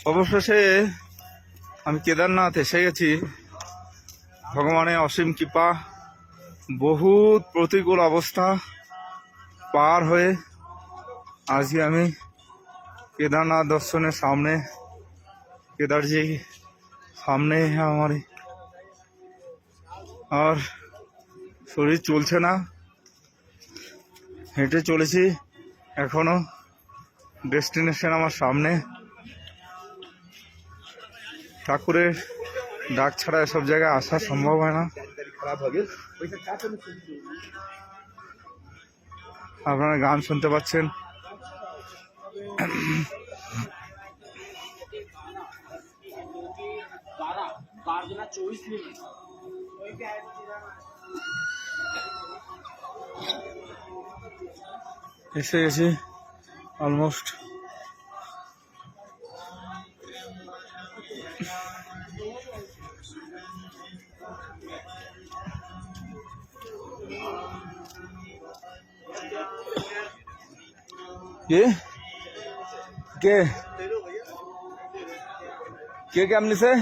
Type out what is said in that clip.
অবশেষে আমি কেদারনাথ এসে গেছি। ভগবানের অসীম কৃপা, বহুত প্রতিকূল অবস্থা পার হয়ে আজকে আমি কেদারনাথ দর্শনের সামনে, কেদারজি সামনে আমার, আর শরীর চলছে না, হেঁটে চলেছি এখনো। ডেস্টিনেশন আমার সামনে। ঠাকুরের ডাক ছাড়া এসব জায়গায় আসা সম্ভব হয় না। আপনারা গান শুনতে পাচ্ছেন। এসে গেছি অলমোস্ট। কে কে কে কেমনি সে